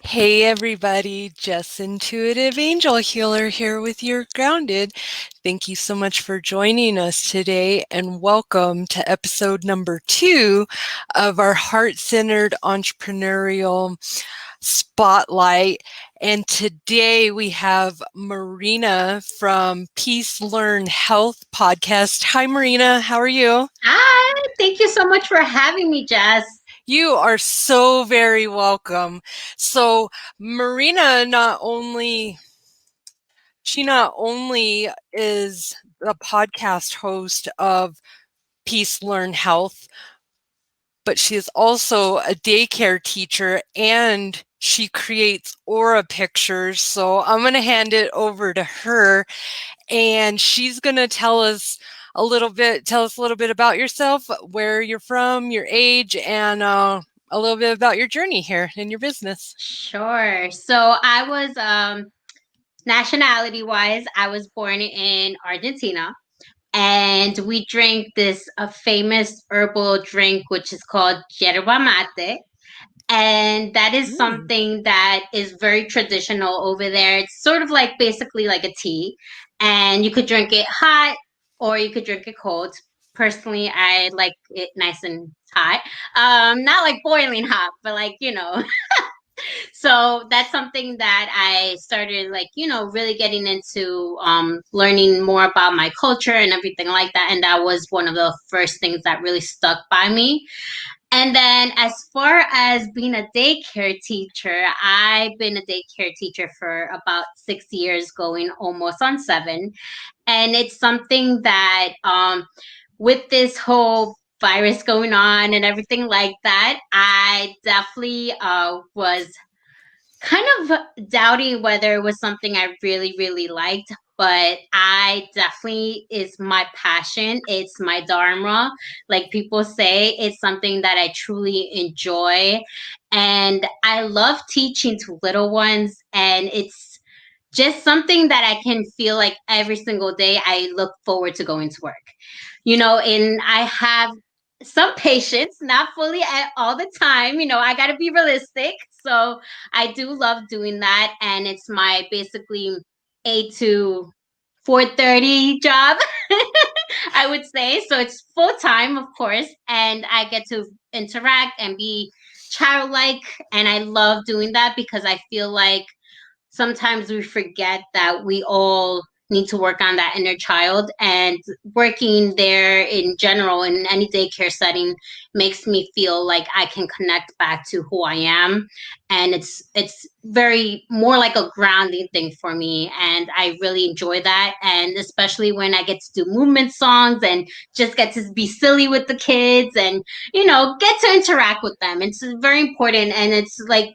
Hey everybody, Jess Intuitive Angel Healer here with your Grounded. Thank you so much for joining us today and welcome to episode number 2 of our Heart-Centered Entrepreneurial Spotlight. And today we have Marina from PeaceLearnHealth podcast. Hi Marina, how are you? Hi, thank you so much for having me, Jess. You are so very welcome. So Marina not only is the podcast host of Peace Learn Health, but she is also a daycare teacher and she creates aura pictures. So I'm going to hand it over to her and she's going to tell us a little bit about yourself, where you're from, your age, and a little bit about your journey here in your business. Sure. So I was nationality wise, I was born in Argentina, and we drink this famous herbal drink which is called yerba mate. And that is Mm. something that is very traditional over there. It's sort of like basically like a tea, and you could drink it hot or you could drink it cold. Personally, I like it nice and hot. Not like boiling hot, but like. So that's something that I started really getting into, learning more about my culture and everything like that. And that was one of the first things that really stuck by me. And then, as far as being a daycare teacher, I've been a daycare teacher for about 6 years, going almost on 7. And it's something that, with this whole virus going on and everything like that, I definitely was kind of doubting whether it was something I really, really liked. But I definitely is my passion. It's my dharma. Like people say, it's something that I truly enjoy. And I love teaching to little ones. And it's just something that I can feel like every single day I look forward to going to work. And I have some patience, not fully at all the time. I got to be realistic. So I do love doing that. And it's my basically 8 to 4:30 job, I would say. So it's full time, of course. And I get to interact and be childlike. And I love doing that because I feel like sometimes we forget that we all need to work on that inner child, and working there in general in any daycare setting makes me feel like I can connect back to who I am. And it's very more like a grounding thing for me, and I really enjoy that. And especially when I get to do movement songs and just get to be silly with the kids and get to interact with them. It's very important, and it's like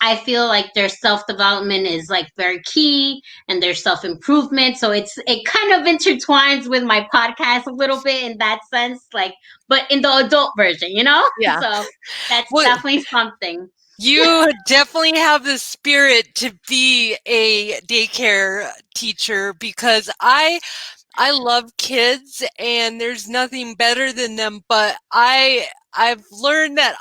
I feel like their self development is like very key, and their self improvement. So it kind of intertwines with my podcast a little bit in that sense, like, but in the adult version. Yeah. So that's Well, definitely something. you definitely have the spirit to be a daycare teacher because I love kids and there's nothing better than them, but I've learned that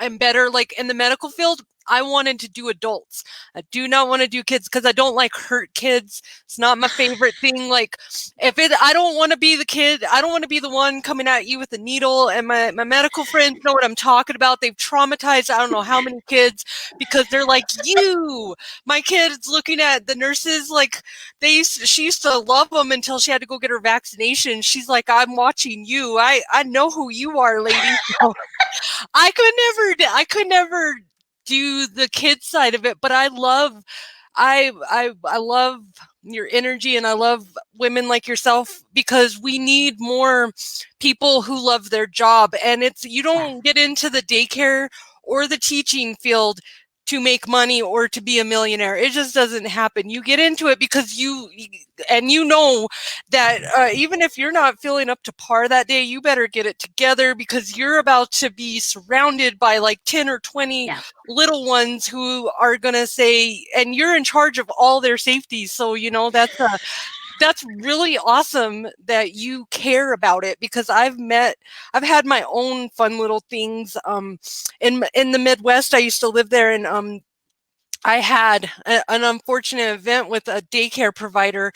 I'm better like in the medical field. I wanted to do adults. I do not want to do kids because I don't like hurt kids. It's not my favorite thing. Like I don't want to be the kid. I don't want to be the one coming at you with a needle. And my medical friends know what I'm talking about. They've traumatized I don't know how many kids because they're like, my kid's looking at the nurses like she used to love them until she had to go get her vaccination. She's like, I'm watching you. I know who you are, lady. So I could never do the kid side of it, but I love your energy, and I love women like yourself because we need more people who love their job. And you don't get into the daycare or the teaching field to make money or to be a millionaire. It just doesn't happen. You get into it because you know that even if you're not feeling up to par that day, you better get it together because you're about to be surrounded by like 10 or 20 Yeah. little ones who are going to say, and you're in charge of all their safety. So, that's really awesome that you care about it, because I've had my own fun little things. In the Midwest, I used to live there, and I had an unfortunate event with a daycare provider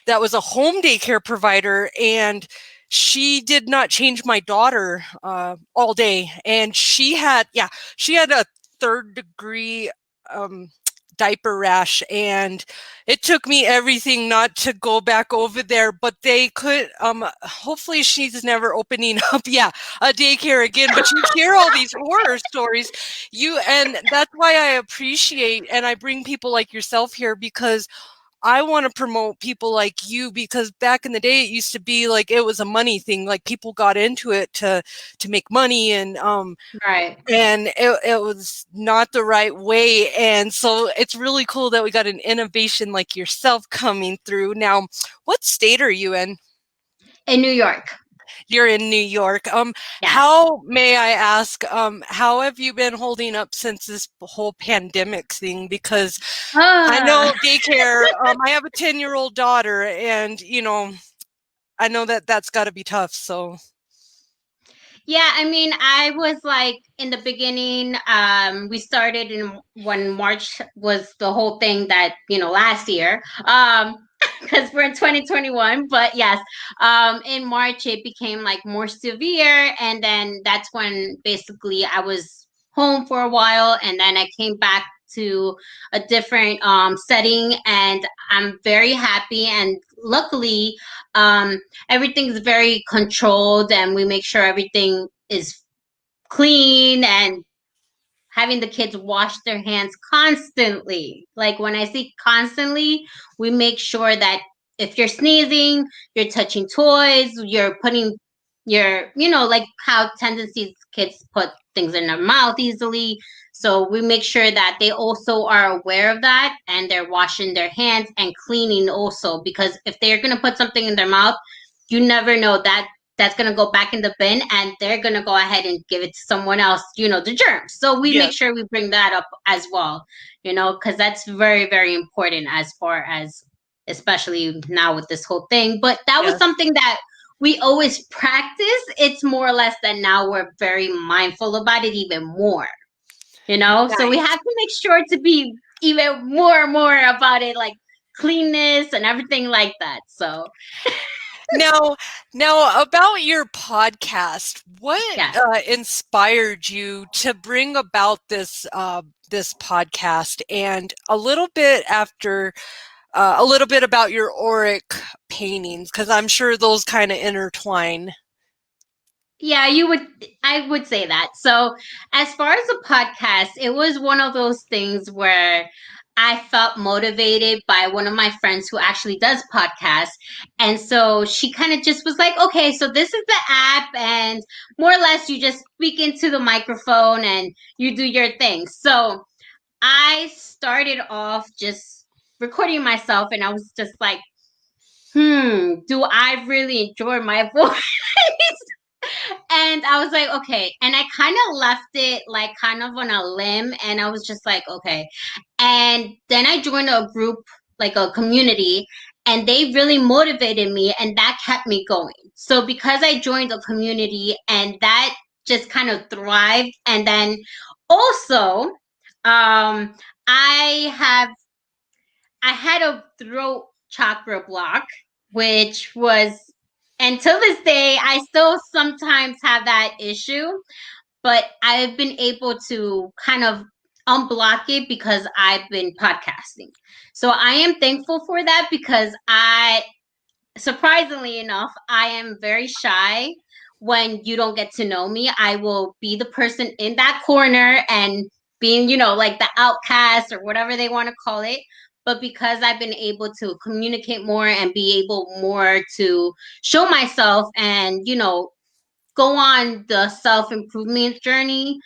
that was a home daycare provider, and she did not change my daughter all day, and she had a third degree um, diaper rash, and it took me everything not to go back over there, but they could hopefully she's never opening up a daycare again. But you hear all these horror stories, and that's why I appreciate and I bring people like yourself here, because I want to promote people like you, because back in the day it used to be like it was a money thing, like people got into it to make money, Right. and it was not the right way. And so it's really cool that we got an innovation like yourself coming through. Now, what state are you in? In New York. You're in New York. Yes. How, may I ask, how have you been holding up since this whole pandemic thing? Because I Ah. know daycare, I have a 10-year-old daughter, and, I know that that's got to be tough. So, Yeah, I mean, I was like in the beginning, we started in when March was the whole thing that, last year. Because we're in 2021, but yes, in March it became like more severe, and then that's when basically I was home for a while, and then I came back to a different setting, and I'm very happy, and luckily um everything's very controlled, and we make sure everything is clean, and having the kids wash their hands constantly. Like when I say constantly, we make sure that if you're sneezing, you're touching toys, you're putting like how tendencies kids put things in their mouth easily. So we make sure that they also are aware of that, and they're washing their hands and cleaning also, because if they're going to put something in their mouth, you never know that that's going to go back in the bin, and they're going to go ahead and give it to someone else, the germs. So we make yes, sure we bring that up as well, because that's very, very important, as far as especially now with this whole thing. But that was yes, something that we always practice. It's more or less that now we're very mindful about it even more, so we nice. have to make sure to be even more and more about it, like cleanness and everything like that. So Now, about your podcast, what yeah. inspired you to bring about this podcast, and a little bit about your auric paintings, because I'm sure those kind of intertwine. Yeah, I would say that. So, as far as a podcast, it was one of those things where I felt motivated by one of my friends who actually does podcasts. And so she kind of just was like, okay, so this is the app, and more or less you just speak into the microphone and you do your thing. So, I started off just recording myself, and I was just like, do I really enjoy my voice? And I was like, okay. And I kind of left it like kind of on a limb. And I was just like, okay. And then I joined a group, like a community, and they really motivated me, and that kept me going. So because I joined a community, and that just kind of thrived. And then also, I have I had a throat chakra block, which was, and till this day, I still sometimes have that issue, but I've been able to kind of unblock it because I've been podcasting. So I am thankful for that, because surprisingly enough, I am very shy. When you don't get to know me, I will be the person in that corner and being, like the outcast or whatever they want to call it. But because I've been able to communicate more and be able more to show myself, and, go on the self improvement journey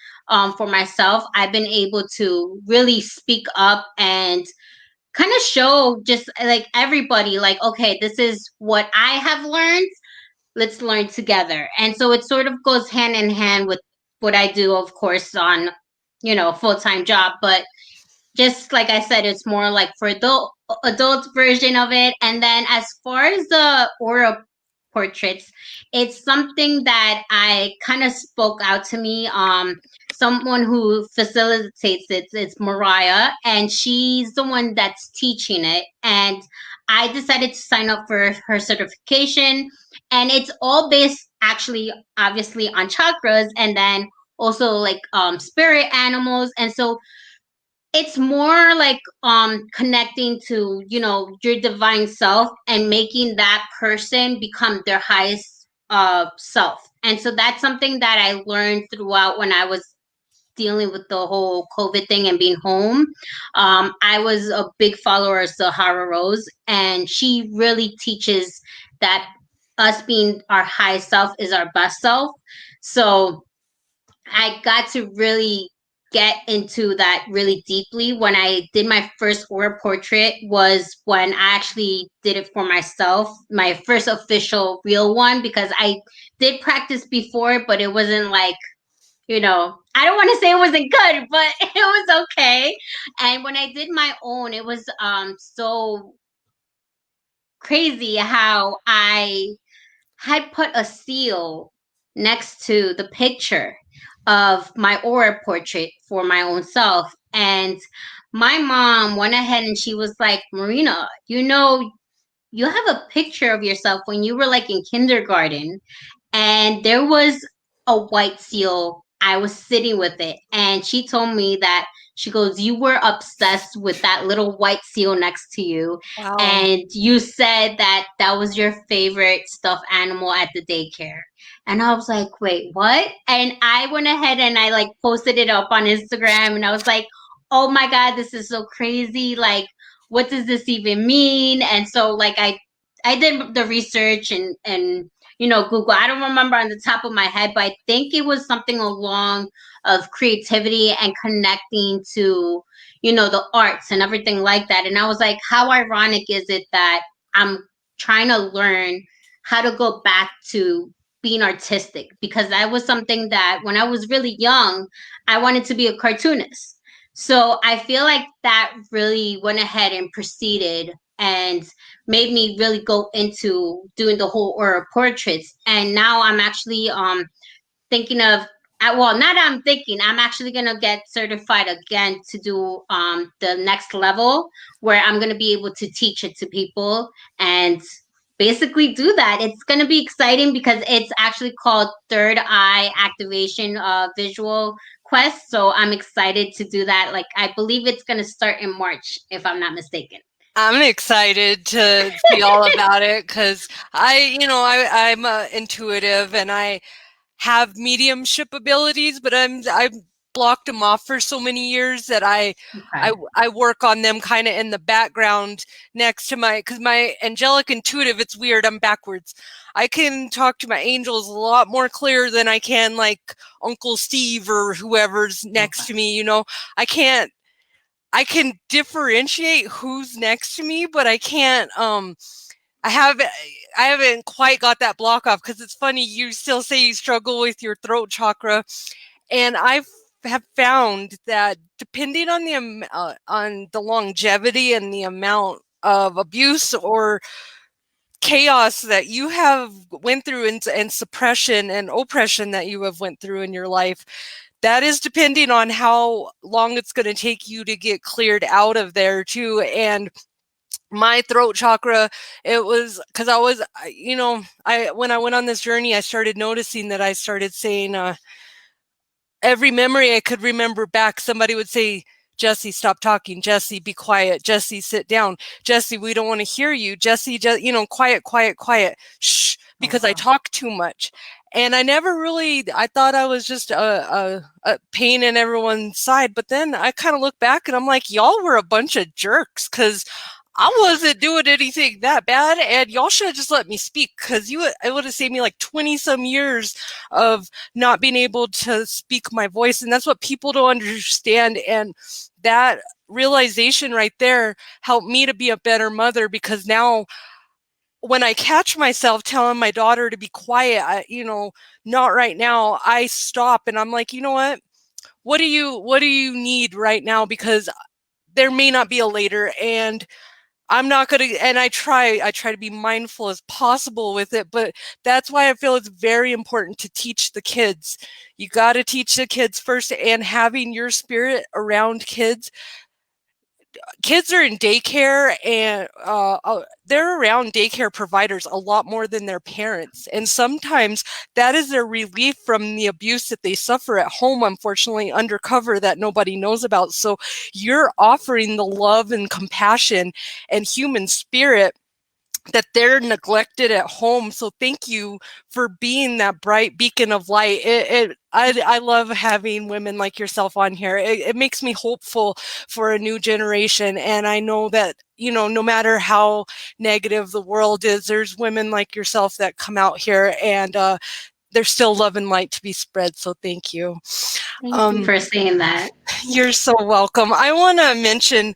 for myself, I've been able to really speak up and kind of show just like everybody, like, okay, this is what I have learned, let's learn together. And so it sort of goes hand in hand with what I do, of course, on full-time job. But just like I said, it's more like for adult version of it. And then as far as the aura portraits, it's something that I kind of spoke out to me. Someone who facilitates it, it's Mariah, and she's the one that's teaching it. And I decided to sign up for her certification, and it's all based actually, obviously, on chakras, and then also like spirit animals. And so it's more like connecting to, you know, your divine self and making that person become their highest self. And so that's something that I learned throughout when I was dealing with the whole COVID thing and being home. I was a big follower of Sahara Rose, and she really teaches that us being our highest self is our best self. So I got to really get into that really deeply when I did my first aura portrait. Was when I actually did it for myself, my first official real one, because I did practice before, but it wasn't like, you know, I don't want to say it wasn't good, but it was okay. And when I did my own, it was so crazy how I had put a seal next to the picture of my aura portrait for my own self. And my mom went ahead and she was like, Marina, you know, you have a picture of yourself when you were like in kindergarten, and there was a white seal. I was sitting with it, and she told me that she goes, "You were obsessed with that little white seal next to you, Wow. and you said that that was your favorite stuffed animal at the daycare." And I was like, "Wait, what?" And I went ahead and I like posted it up on Instagram, and I was like, "Oh my God, this is so crazy! Like, what does this even mean?" And so, like, I did the research and you know, Google. I don't remember on the top of my head, but I think it was something along of creativity and connecting to, you know, the arts and everything like that. And I was like, how ironic is it that I'm trying to learn how to go back to being artistic? Because that was something that when I was really young, I wanted to be a cartoonist. So I feel like that really went ahead and proceeded and made me really go into doing the whole aura portraits. And now I'm actually thinking of well, not I'm thinking, I'm actually gonna get certified again to do the next level where I'm gonna be able to teach it to people and basically do that. It's gonna be exciting because it's actually called third eye activation visual quest. So I'm excited to do that. Like I believe it's gonna start in March, if I'm not mistaken. I'm excited to see all about it because I'm intuitive and I have mediumship abilities, but I've blocked them off for so many years that Okay. I work on them kind of in the background next to because my angelic intuitive, it's weird, I'm backwards. I can talk to my angels a lot more clear than I can like Uncle Steve or whoever's next Okay. to me, I can't I can differentiate who's next to me, but I can't I haven't I haven't quite got that block off because it's funny you still say you struggle with your throat chakra, and I have found that depending on on the longevity and the amount of abuse or chaos that you have went through and suppression and oppression that you have went through in your life, that is depending on how long it's going to take you to get cleared out of there too. And my throat chakra, it was because I when I went on this journey, I started noticing that I started saying every memory I could remember back, somebody would say, Jesse, stop talking. Jesse, be quiet. Jesse, sit down. Jesse, we don't want to hear you. Jesse, just, quiet, quiet, quiet. Shh, Oh, because I wow. talk too much. And I never really, I thought I was just a pain in everyone's side. But then I kind of look back and I'm like, y'all were a bunch of jerks because I wasn't doing anything that bad, and y'all should have just let me speak because it would have saved me like 20 some years of not being able to speak my voice. And that's what people don't understand. And that realization right there helped me to be a better mother because now when I catch myself telling my daughter to be quiet, not right now, I stop and I'm like, you know what? What do you need right now? Because there may not be a later, and I'm not going to, and I try to be mindful as possible with it, but that's why I feel it's very important to teach the kids. You got to teach the kids first, and having your spirit around kids. Kids are in daycare, and they're around daycare providers a lot more than their parents. And sometimes that is their relief from the abuse that they suffer at home, unfortunately, undercover, that nobody knows about. So you're offering the love and compassion and human spirit that they're neglected at home. So thank you for being that bright beacon of light. I love having women like yourself on here. It makes me hopeful for a new generation. And I know that, no matter how negative the world is, there's women like yourself that come out here, and there's still love and light to be spread. So thank you. Thank you for saying that. You're so welcome. I want to mention,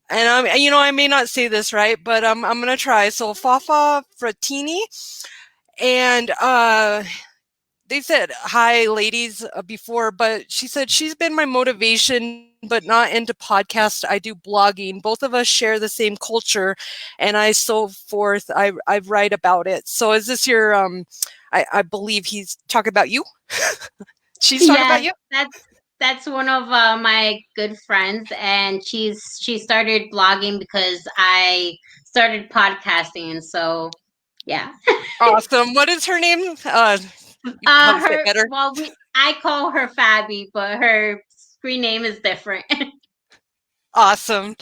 and I may not say this right, but I'm gonna try. So Fafa Fratini, and they said hi, ladies, before, but she said she's been my motivation, but not into podcasts. I do blogging. Both of us share the same culture, and I so forth. I write about it. So is this your? I believe he's talking about you. She's talking about Yes, you. that's one of my good friends, and she started blogging because I started podcasting, and so yeah. Awesome. What is her name? You probably say it Her better. well, we I call her Fabi, but her screen name is different. Awesome.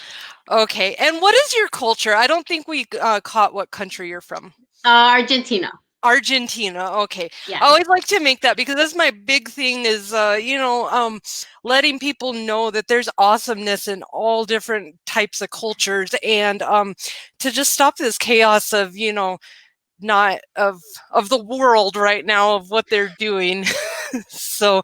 Okay. And what is your culture? I don't think we caught what country you're from. Argentina. Argentina. Okay. I Yes. always like to make that, because that's my big thing is, letting people know that there's awesomeness in all different types of cultures, and to just stop this chaos of, not of the world right now, of what they're doing. So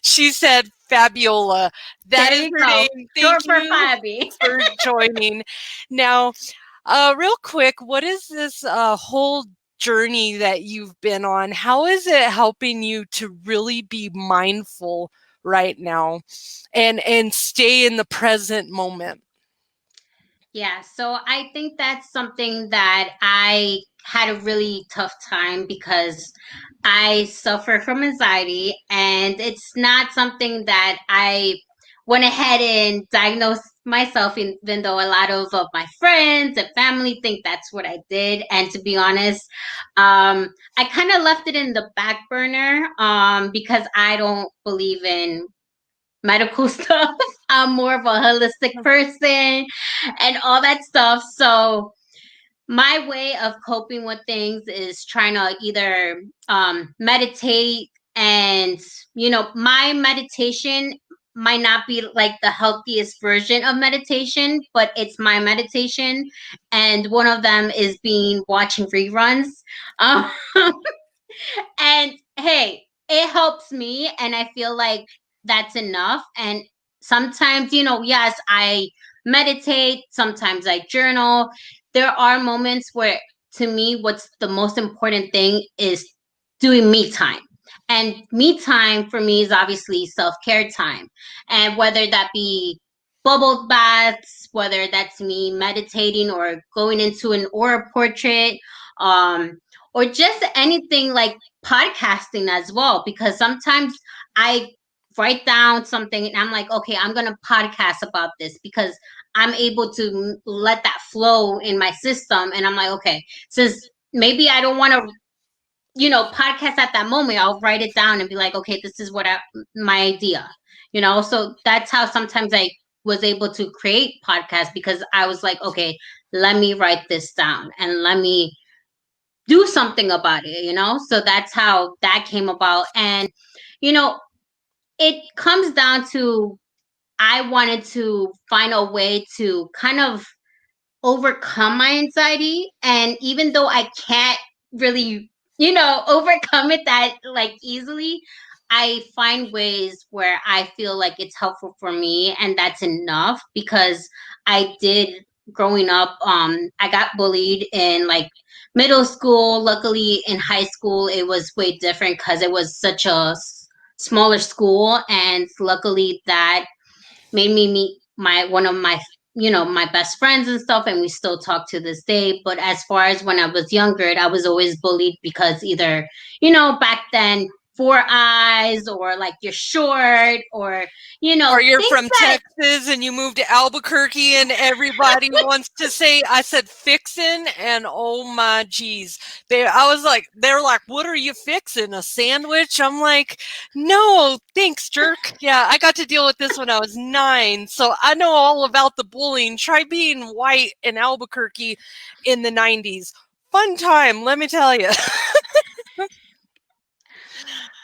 she said Fabiola. That There is you her go. name. Short Thank for you Fabi. for joining. Now, real quick, what is this whole journey that you've been on? How is it helping you to really be mindful right now, and stay in the present moment? Yeah, so I think that's something that I had a really tough time because I suffer from anxiety, and it's not something that I went ahead and diagnosed myself, even though a lot of my friends and family think that's what I did. And to be honest, I kind of left it in the back burner because I don't believe in medical stuff. I'm more of a holistic person and all that stuff. So my way of coping with things is trying to either meditate, and my meditation might not be like the healthiest version of meditation, but it's my meditation, and one of them is being watching reruns. um, and hey, it helps me, and I feel like that's enough. And sometimes, yes, I meditate, sometimes I journal. There are moments where, to me, what's the most important thing is doing me time. And me time for me is obviously self care time. And whether that be bubble baths, whether that's me meditating or going into an aura portrait, um, or just anything like podcasting as well, because sometimes I write down something and I'm like, okay, I'm gonna podcast about this because I'm able to let that flow in my system, and I'm like, okay, since maybe I don't want to podcast at that moment, I'll write it down and be like, okay, this is my idea. So that's how sometimes I was able to create podcasts, because I was like, okay, let me write this down and let me do something about it. So that's how that came about. And you know it comes down to, I wanted to find a way to kind of overcome my anxiety. And even though I can't really, overcome it that like easily, I find ways where I feel like it's helpful for me, and that's enough. Because I did, growing up, I got bullied in like middle school. Luckily in high school it was way different because it was such a smaller school, and luckily that made me meet my one of my my best friends and stuff, and we still talk to this day. But as far as when I was younger, I was always bullied because either back then, four eyes, or like you're short, or Or you're things from that. Texas and you moved to Albuquerque and everybody wants to say, I said fixin', and oh my geez. They're like, what are you fixing? A sandwich? I'm like, no, thanks, jerk. Yeah, I got to deal with this when I was 9. So I know all about the bullying. Try being white in Albuquerque in the 90s. Fun time, let me tell you.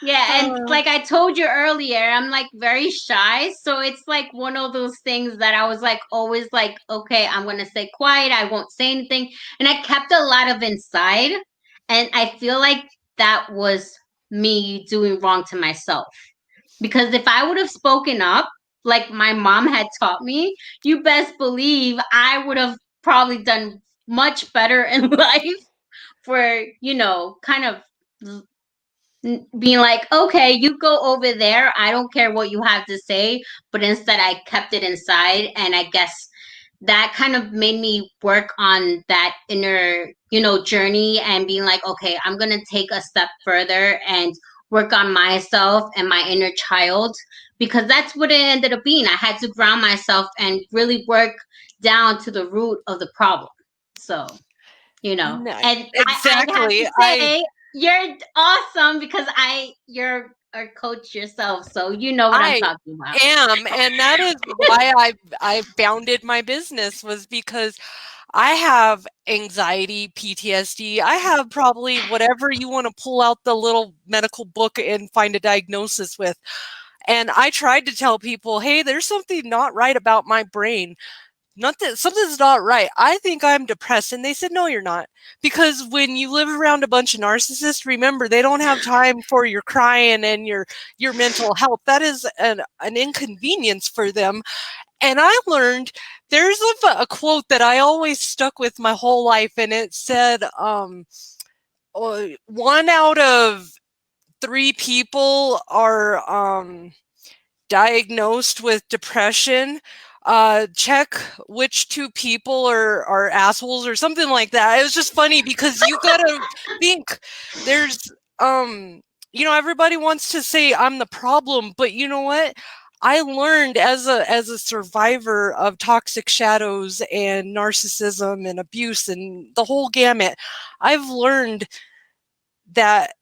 Yeah, and like I told you earlier, I'm like very shy. So it's like one of those things that I was like always like, okay, I'm gonna stay quiet, I won't say anything. And I kept a lot of inside. And I feel like that was me doing wrong to myself. Because if I would have spoken up, like my mom had taught me, you best believe I would have probably done much better in life for, kind of being like, okay, you go over there. I don't care what you have to say. But instead, I kept it inside. And I guess that kind of made me work on that inner, journey, and being like, okay, I'm going to take a step further and work on myself and my inner child, because that's what it ended up being. I had to ground myself and really work down to the root of the problem. So, No, and I have exactly. to say, you're awesome because you're a coach yourself, so you know what I'm I talking about. am, and that is why I founded my business, was because I have anxiety, PTSD. I have probably whatever you want to pull out the little medical book and find a diagnosis with. And I tried to tell people, hey, there's something not right about my brain. Not that something's not right. I think I'm depressed. And they said, no, you're not. Because when you live around a bunch of narcissists, remember, they don't have time for your crying and your mental health. That is an inconvenience for them. And I learned there's a quote that I always stuck with my whole life. And it said, 1 out of 3 people are diagnosed with depression. Check which 2 people are assholes or something like that. It was just funny because you gotta think there's everybody wants to say I'm the problem, but you know what? I learned as a survivor of toxic shadows and narcissism and abuse and the whole gamut. I've learned that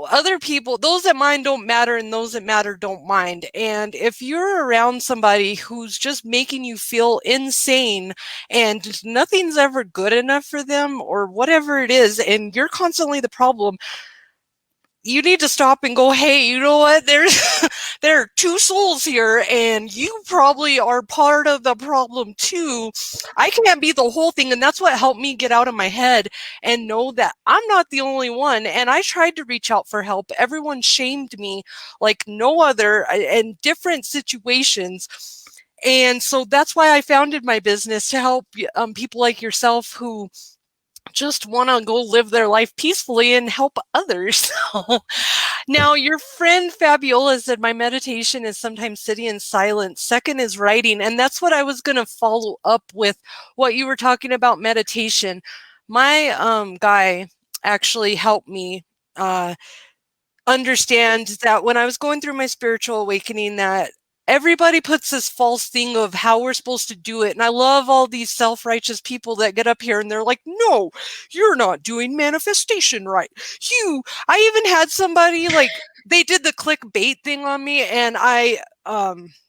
other people, those that mind don't matter, and those that matter don't mind. And if you're around somebody who's just making you feel insane and nothing's ever good enough for them or whatever it is, and you're constantly the problem, you need to stop and go, hey, you know what? There are 2 souls here, and you probably are part of the problem too. I can't be the whole thing. And that's what helped me get out of my head and know that I'm not the only one. And I tried to reach out for help. Everyone shamed me like no other in different situations. And so that's why I founded my business, to help people like yourself who just want to go live their life peacefully and help others. Now, your friend Fabiola said, my meditation is sometimes sitting in silence. Second is writing. And that's what I was going to follow up with, what you were talking about meditation. My guy actually helped me understand that when I was going through my spiritual awakening, that everybody puts this false thing of how we're supposed to do it. And I love all these self-righteous people that get up here and they're like, no, you're not doing manifestation right. I even had somebody like, they did the clickbait thing on me, and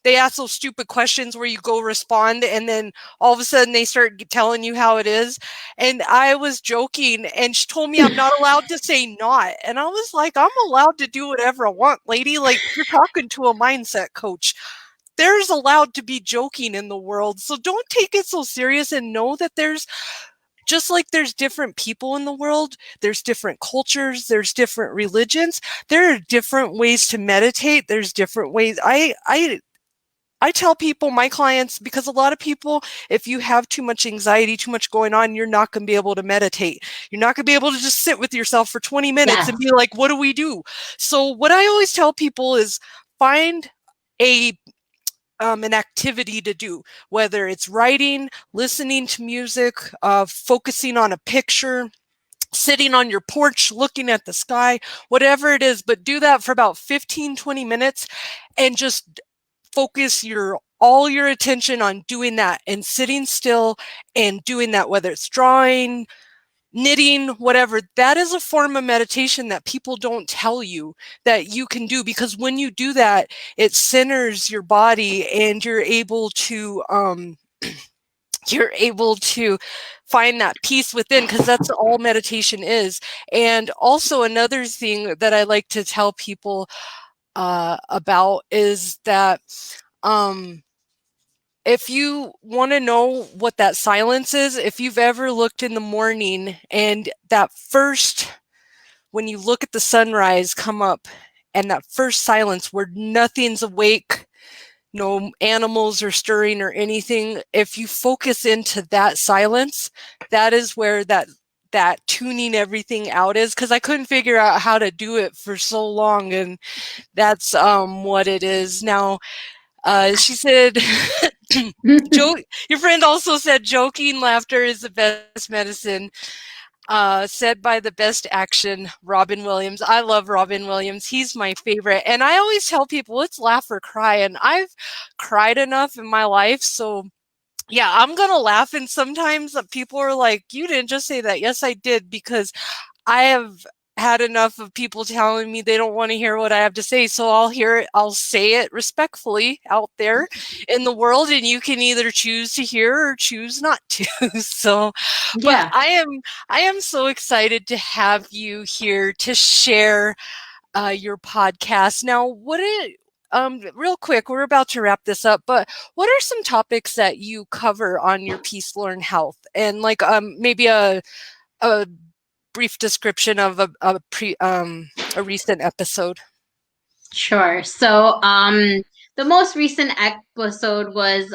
they ask those stupid questions where you go respond and then all of a sudden they start telling you how it is. And I was joking, and she told me I'm not allowed to say not. And I was like, I'm allowed to do whatever I want, lady. Like, you're talking to a mindset coach. There's allowed to be joking in the world. So don't take it so serious, and know that there's, just like there's different people in the world, there's different cultures, there's different religions, there are different ways to meditate, there's different ways. I tell people, my clients, because a lot of people, if you have too much anxiety, too much going on, you're not going to be able to meditate. You're not going to be able to just sit with yourself for 20 minutes and Yes. be like, what do we do? So what I always tell people is find a an activity to do, whether it's writing, listening to music, focusing on a picture, sitting on your porch looking at the sky, whatever it is, but do that for about 15, 20 minutes and just focus all your attention on doing that and sitting still and doing that, whether it's drawing, knitting, whatever. That is a form of meditation that people don't tell you that you can do, because when you do that, it centers your body and you're able to find that peace within, because that's all meditation is. And also another thing that I like to tell people about is that if you want to know what that silence is, if you've ever looked in the morning and when you look at the sunrise come up and that first silence where nothing's awake, no animals are stirring or anything, if you focus into that silence, that is where that tuning everything out is, because I couldn't figure out how to do it for so long, and that's what it is now. She said, your friend also said, joking laughter is the best medicine. Said by the best action, Robin Williams. I love Robin Williams. He's my favorite. And I always tell people, let's laugh or cry. And I've cried enough in my life. So yeah, I'm going to laugh. And sometimes people are like, you didn't just say that. Yes, I did, because I have had enough of people telling me they don't want to hear what I have to say. So I'll say it respectfully out there in the world, and you can either choose to hear or choose not to. So, but Yeah. I am so excited to have you here to share your podcast. Now, real quick, we're about to wrap this up, but what are some topics that you cover on your Peace Learn Health? And like maybe a brief description of a recent episode. Sure. So, the most recent episode was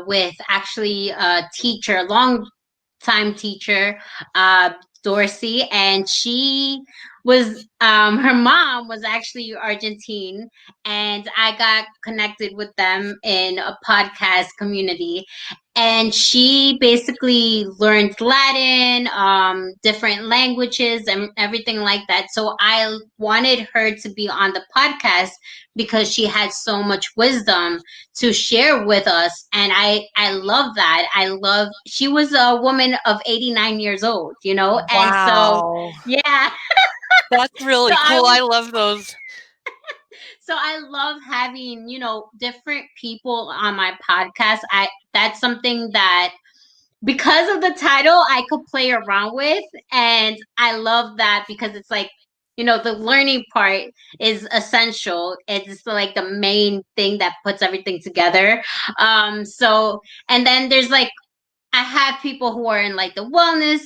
with actually a teacher, long time teacher, uh, Dorsey, and she was her mom was actually Argentine, and I got connected with them in a podcast community. And she basically learned Latin, different languages, and everything like that. So I wanted her to be on the podcast because she had so much wisdom to share with us, and I love that. She was a woman of 89 years old, and so Wow, yeah. that's so really I cool. was I love those. so I love having, different people on my podcast. I That's something that, because of the title, I could play around with, and I love that because it's like, the learning part is essential. It's like the main thing that puts everything together. So, and then there's like, I have people who are in like the wellness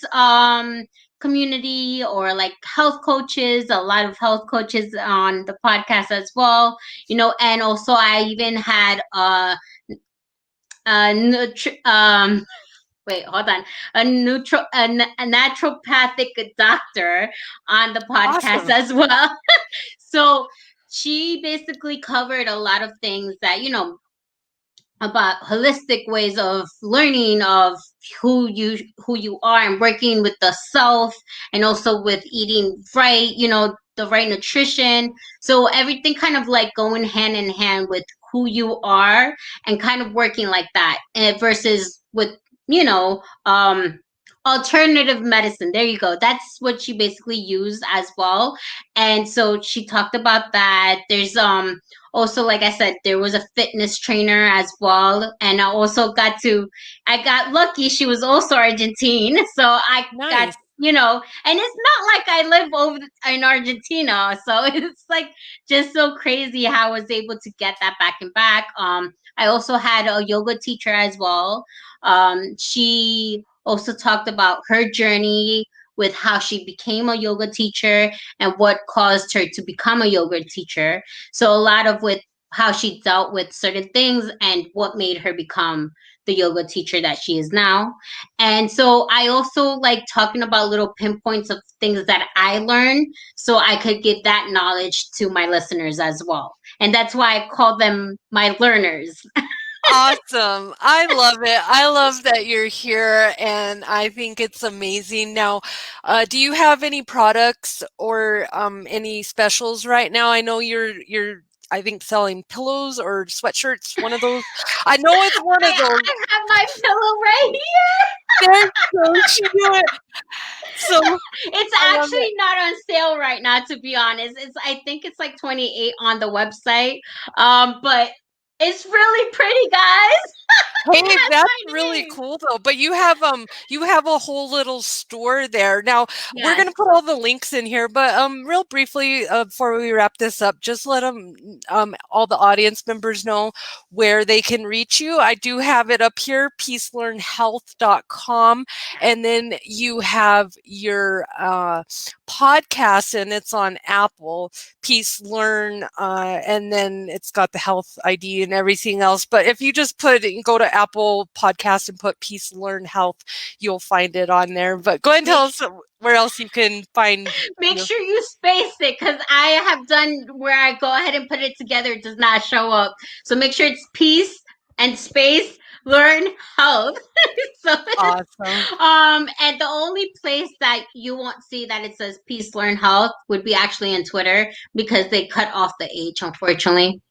community, or like health coaches, a lot of health coaches on the podcast as well, and also I even had a wait, hold on. A naturopathic doctor on the podcast Awesome. as well. So she basically covered a lot of things that, about holistic ways of learning of who you are, and working with the self, and also with eating right, the right nutrition. So everything kind of like going hand in hand with who you are, and kind of working like that, and versus with, you know um alternative medicine. There you go. That's what she basically used as well. And so she talked about that. There's also, like I said, there was a fitness trainer as well, and I got lucky. She was also Argentine, so I got, Nice. and it's not like I live over in Argentina, so it's like just so crazy how I was able to get that back and back. I also had a yoga teacher as well. She also talked about her journey with how she became a yoga teacher and what caused her to become a yoga teacher. So a lot of with how she dealt with certain things and what made her become the yoga teacher that she is now. And so I also like talking about little pinpoints of things that I learned, so I could give that knowledge to my listeners as well. And that's why I call them my learners. Awesome. I love it. I love that you're here, and I think it's amazing. Now, do you have any products or any specials right now? I know you're I think selling pillows or sweatshirts, one of those. I know it's one of those. I have my pillow right here. There you go. She knew it. So It's I love it. actually not on sale right now, to be honest. I think it's like 28 on the website. But it's really pretty, guys. Hey, It has that's my really name. cool though. But you have a whole little store there. Now, we're Yes. gonna put all the links in here, but real briefly before we wrap this up, just let them all the audience members know where they can reach you. I do have it up here, PeaceLearnHealth.com, and then you have your podcast, and it's on Apple. Peace Learn, and then it's got the health ID and everything else. But if you just go to Apple Podcast and put Peace Learn Health, you'll find it on there. But go ahead and tell Make us where else you can find make you. sure you space it, because I have done where I go ahead and put it together, it does not show up. So make sure it's peace and space learn health. So Awesome. and the only place that you won't see that it says peace learn health would be actually in Twitter, because they cut off the H, unfortunately.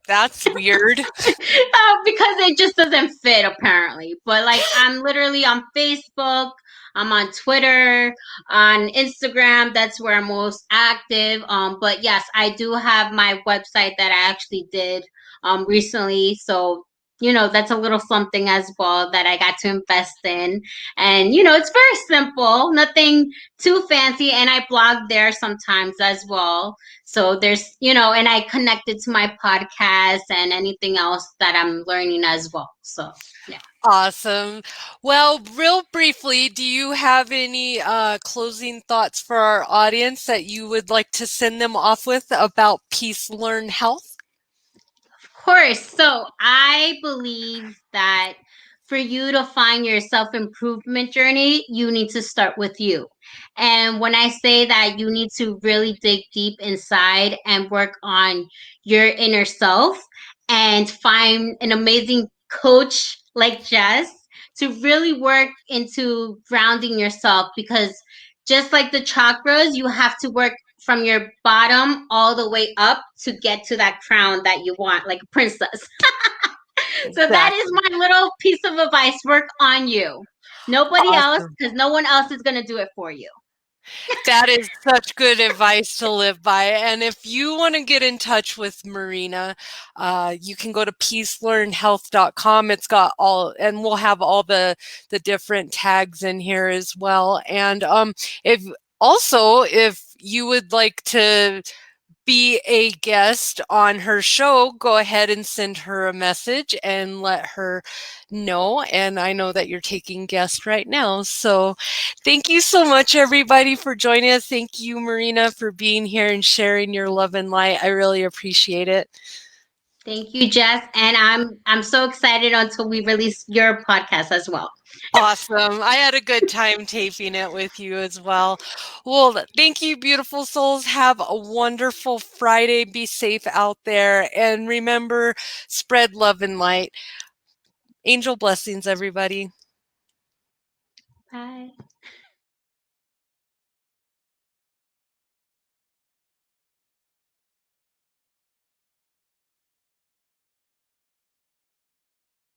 That's weird. Because it just doesn't fit, apparently. But like, I'm literally on Facebook, I'm on Twitter, on Instagram. That's where I'm most active. But yes, I do have my website that I actually did recently. So that's a little something as well that I got to invest in. And it's very simple, nothing too fancy. And I blog there sometimes as well. So and I connect it to my podcast and anything else that I'm learning as well. So, yeah. Awesome. Well, real briefly, do you have any closing thoughts for our audience that you would like to send them off with about Peace Learn Health? Of course. So I believe that for you to find your self improvement journey, you need to start with you. And when I say that, you need to really dig deep inside and work on your inner self and find an amazing coach like Jess to really work into grounding yourself, because just like the chakras, you have to work from your bottom all the way up to get to that crown that you want, like a princess. So that is Exactly. my little piece of advice. Work on you. Nobody else, Awesome. because no one else is going to do it for you. That is such good advice to live by. And if you want to get in touch with Marina, you can go to PeaceLearnHealth.com. It's got all, and we'll have all the different tags in here as well. And if you would like to be a guest on her show, go ahead and send her a message and let her know. And I know that you're taking guests right now. So thank you so much, everybody, for joining us. Thank you, Marina, for being here and sharing your love and light. I really appreciate it. Thank you, Jess, and I'm so excited until we release your podcast as well. Awesome. I had a good time taping it with you as well. Well, thank you, beautiful souls. Have a wonderful Friday. Be safe out there. And remember, spread love and light. Angel blessings, everybody.